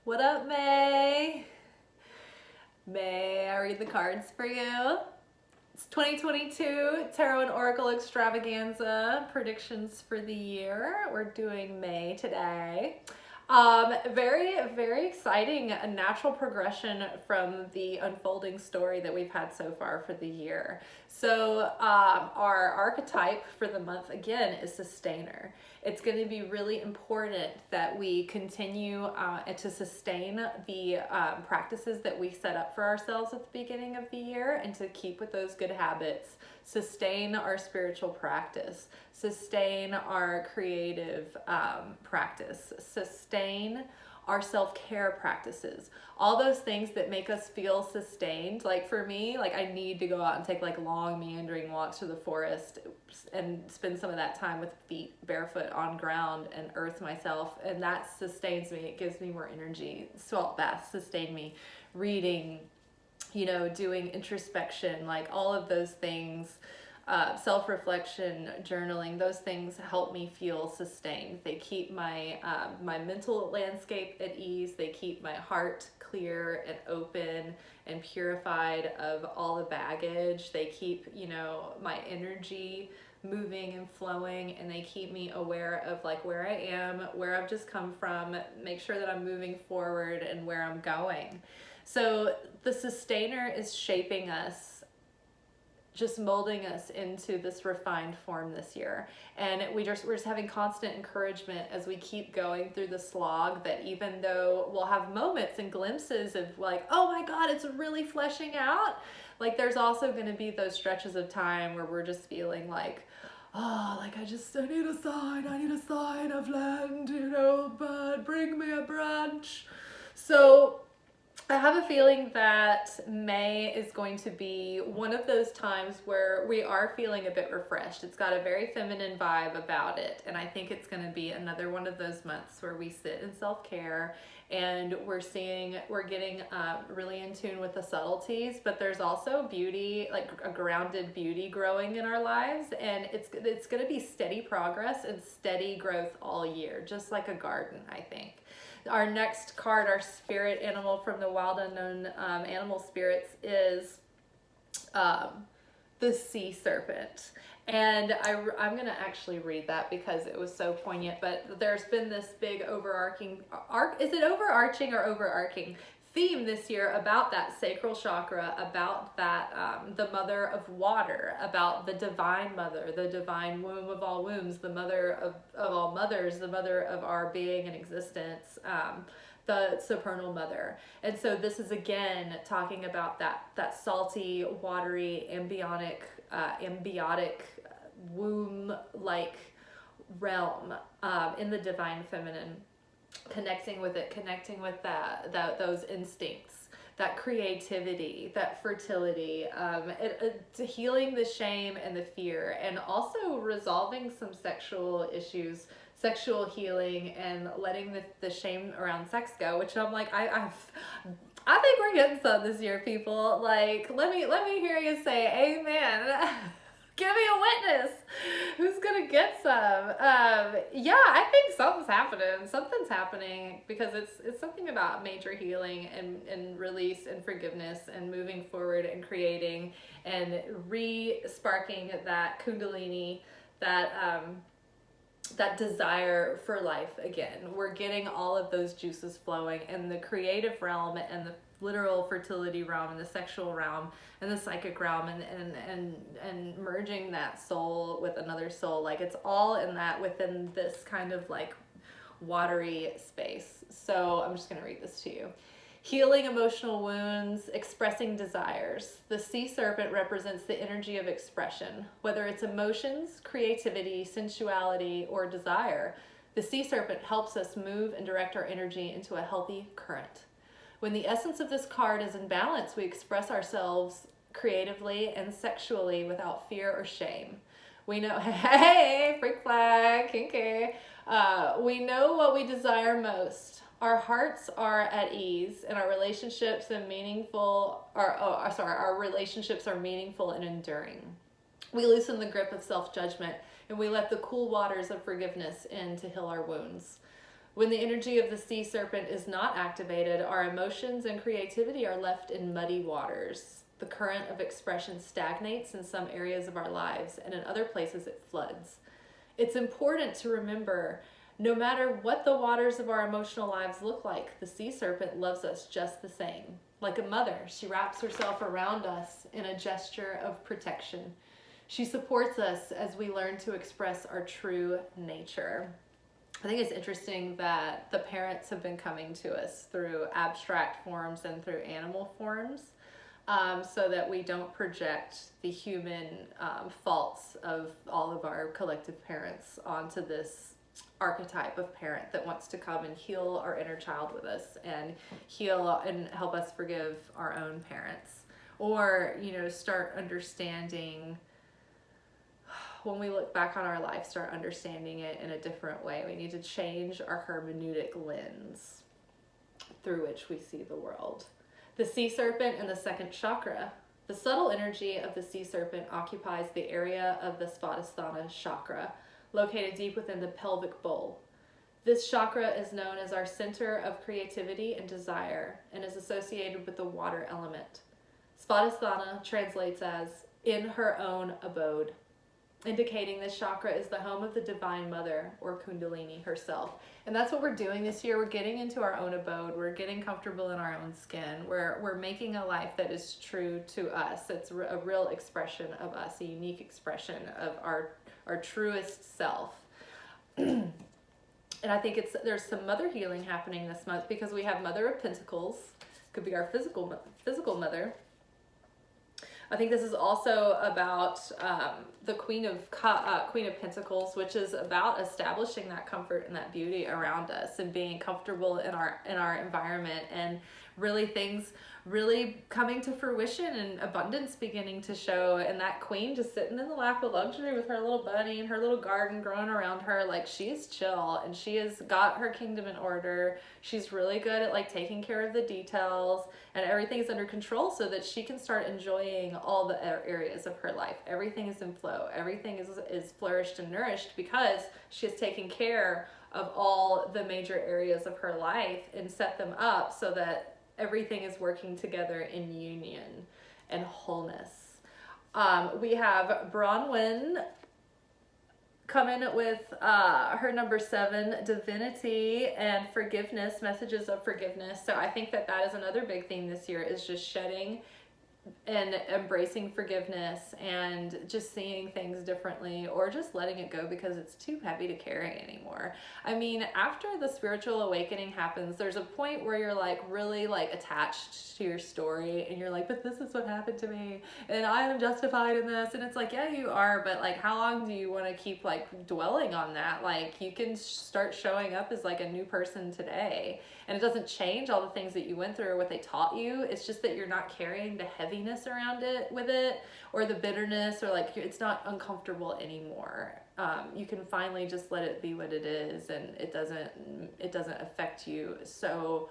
What up, May? May I read the cards for you? It's 2022 Tarot and Oracle Extravaganza predictions for the year. We're doing May today. Very, very exciting, a natural progression from the unfolding story that we've had so far for the year. So our archetype for the month, again, is sustainer. It's going to be really important that we continue to sustain the practices that we set up for ourselves at the beginning of the year, and to keep with those good habits, sustain our spiritual practice, sustain our creative practice, sustain our self-care practices, all those things that make us feel sustained. Like for me, like I need to go out and take like long meandering walks through the forest and spend some of that time with feet barefoot on ground and earth myself, and that sustains me. It gives me more energy. Salt baths sustain me. Reading, you know, doing introspection, like all of those things, self-reflection, journaling, those things help me feel sustained. They keep my my mental landscape at ease. They keep my heart clear and open and purified of all the baggage. They keep, you know, my energy moving and flowing, and they keep me aware of like where I am, where I've just come from, make sure that I'm moving forward and where I'm going. So the sustainer is shaping us, just molding us into this refined form this year. And we're just having constant encouragement as we keep going through the slog, that even though we'll have moments and glimpses of like, oh my God, it's really fleshing out, like there's also going to be those stretches of time where we're just feeling like, oh, like I need a sign of land, you know, but bring me a branch. So I have a feeling that May is going to be one of those times where we are feeling a bit refreshed. It's got a very feminine vibe about it, and I think it's going to be another one of those months where we sit in self-care, and we're getting really in tune with the subtleties, but there's also beauty, like a grounded beauty growing in our lives, and it's going to be steady progress and steady growth all year, just like a garden, I think. Our next card, our spirit animal from the Wild Unknown Animal Spirits, is the sea serpent. And I'm going to actually read that because it was so poignant. But there's been this big overarching, is it overarching or overarching theme this year about that sacral chakra, about that the mother of water, about the divine mother, the divine womb of all wombs, the mother of all mothers, the mother of our being and existence, the supernal mother. And so this is again talking about that salty, watery, ambiotic womb-like realm in the divine feminine. Connecting with it, connecting with those instincts, that creativity, that fertility, healing the shame and the fear, and also resolving some sexual issues, sexual healing, and letting the shame around sex go, which I'm like, I think we're getting some this year, people. Like, let me hear you say amen. Give me a witness. Who's gonna get some? Yeah, I think something's happening because it's something about major healing and release and forgiveness and moving forward and creating and re-sparking that kundalini, that desire for life again. We're getting all of those juices flowing, and the creative realm and the literal fertility realm and the sexual realm and the psychic realm and merging that soul with another soul, like it's all in that, within this kind of like watery space. So I'm just going to read this to you. Healing emotional wounds, expressing desires. The sea serpent represents the energy of expression, whether it's emotions, creativity, sensuality, or desire. The sea serpent helps us move and direct our energy into a healthy current. When the essence of this card is in balance, we express ourselves creatively and sexually without fear or shame. We know, hey, freak flag, kinky. We know what we desire most. Our hearts are at ease, and our relationships are meaningful and enduring. We loosen the grip of self-judgment, and we let the cool waters of forgiveness in to heal our wounds. When the energy of the sea serpent is not activated, our emotions and creativity are left in muddy waters. The current of expression stagnates in some areas of our lives, and in other places it floods. It's important to remember, no matter what the waters of our emotional lives look like, the sea serpent loves us just the same. Like a mother, she wraps herself around us in a gesture of protection. She supports us as we learn to express our true nature. I think it's interesting that the parents have been coming to us through abstract forms and through animal forms, so that we don't project the human faults of all of our collective parents onto this archetype of parent that wants to come and heal our inner child with us and heal and help us forgive our own parents, or, you know, start understanding, when we look back on our life, start understanding it in a different way. We need to change our hermeneutic lens through which we see the world. The sea serpent and the second chakra. The subtle energy of the sea serpent occupies the area of the Svadhisthana chakra, located deep within the pelvic bowl. This chakra is known as our center of creativity and desire, and is associated with the water element. Svadhisthana translates as in her own abode, indicating this chakra is the home of the Divine Mother, or Kundalini herself. And that's what we're doing this year. We're getting into our own abode. We're getting comfortable in our own skin. We're making a life that is true to us. It's a real expression of us, a unique expression of our truest self. And I think there's some mother healing happening this month, because we have Mother of Pentacles, could be our physical mother. I think this is also about the Queen of Pentacles, which is about establishing that comfort and that beauty around us, and being comfortable in our environment, and really things really coming to fruition and abundance beginning to show. And that queen just sitting in the lap of luxury with her little bunny and her little garden growing around her, like, she's chill and she has got her kingdom in order. She's really good at like taking care of the details, and everything's under control so that she can start enjoying all the areas of her life. Everything is in flow. Everything is flourished and nourished because she has taken care of all the major areas of her life and set them up so that everything is working together in union and wholeness. We have Bronwyn coming with her number 7, divinity and forgiveness, messages of forgiveness. So I think that is another big theme this year, is just shedding and embracing forgiveness, and just seeing things differently, or just letting it go because it's too heavy to carry anymore. I mean, after the spiritual awakening happens, there's a point where you're like really like attached to your story, and you're like, but this is what happened to me and I am justified in this. And it's like, yeah, you are, but like, how long do you want to keep like dwelling on that? Like, you can start showing up as like a new person today, and it doesn't change all the things that you went through or what they taught you. It's just that you're not carrying the heaviness around it with it, or the bitterness, or like it's not uncomfortable anymore. You can finally just let it be what it is, and it doesn't affect you so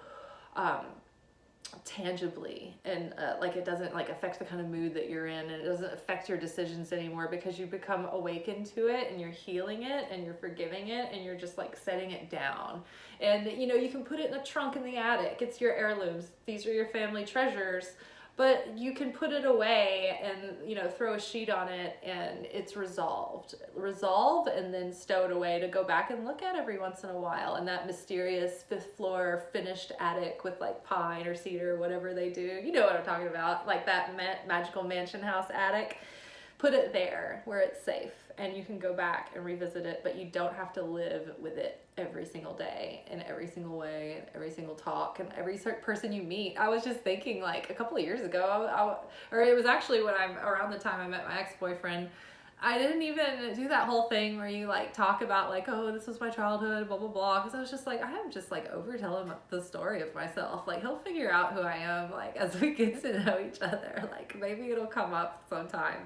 tangibly, and like it doesn't like affect the kind of mood that you're in, and it doesn't affect your decisions anymore, because you become awakened to it, and you're healing it, and you're forgiving it, and you're just like setting it down. And you know, you can put it in a trunk in the attic. It's your heirlooms. These are your family treasures. But you can put it away and, you know, throw a sheet on it, and it's resolve, and then stow it away to go back and look at every once in a while. And that mysterious 5th floor finished attic with like pine or cedar, whatever they do, you know what I'm talking about, like that magical mansion house attic. Put it there where it's safe, and you can go back and revisit it, but you don't have to live with it every single day, in every single way, and every single talk, and every person you meet. I was just thinking, like, a couple of years ago, or it was actually around the time I met my ex-boyfriend, I didn't even do that whole thing where you like talk about like, oh, this was my childhood, blah, blah, blah. Because I was just like, I am just like over telling the story of myself. Like, he'll figure out who I am, like, as we get to know each other. Like, maybe it'll come up sometime.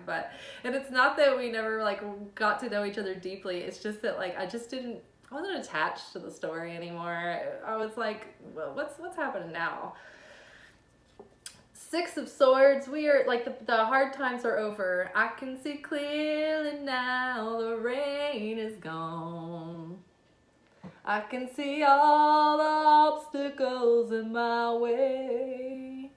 And it's not that we never like got to know each other deeply. It's just that like, I wasn't attached to the story anymore. I was like, well, what's happening now? 6 of Swords, we are like the hard times are over. I can see clearly now, the rain is gone. I can see all the obstacles in my way.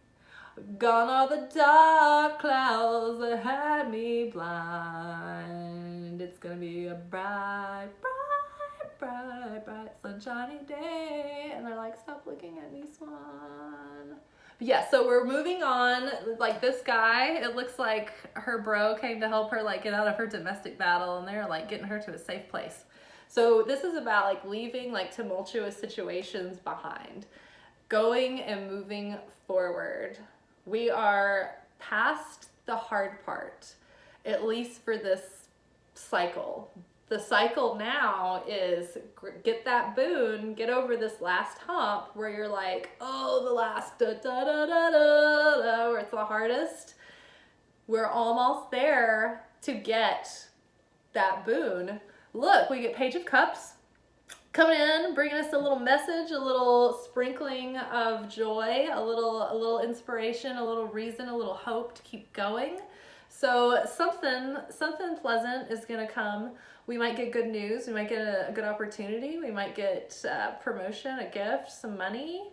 Gone are the dark clouds that had me blind. It's gonna be a bright, bright, bright, bright, sunshiny day. And they're like, stop looking at me, Swan. But yeah, so we're moving on. Like this guy, it looks like her bro came to help her like get out of her domestic battle, and they're like getting her to a safe place. So this is about like leaving like tumultuous situations behind, going and moving forward. We are past the hard part, at least for this cycle. The cycle now is get that boon, get over this last hump where you're like, oh, the last da da da da da da, where it's the hardest. We're almost there to get that boon. Look, we get Page of Cups coming in, bringing us a little message, a little sprinkling of joy, a little inspiration, a little reason, a little hope to keep going. So something pleasant is gonna come. We might get good news. We might get a good opportunity. We might get promotion, a gift, some money.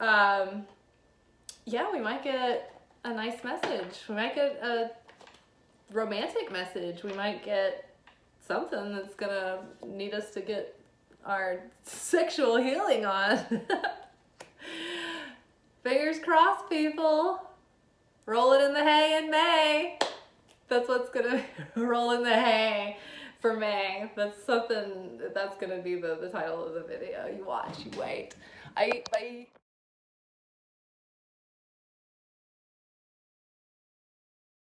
Yeah, we might get a nice message. We might get a romantic message. We might get something that's gonna need us to get our sexual healing on. Fingers crossed, people. Roll it in the hay in May. That's what's gonna roll in the hay for May. That's something that's gonna be the title of the video. You watch, you wait. Bye.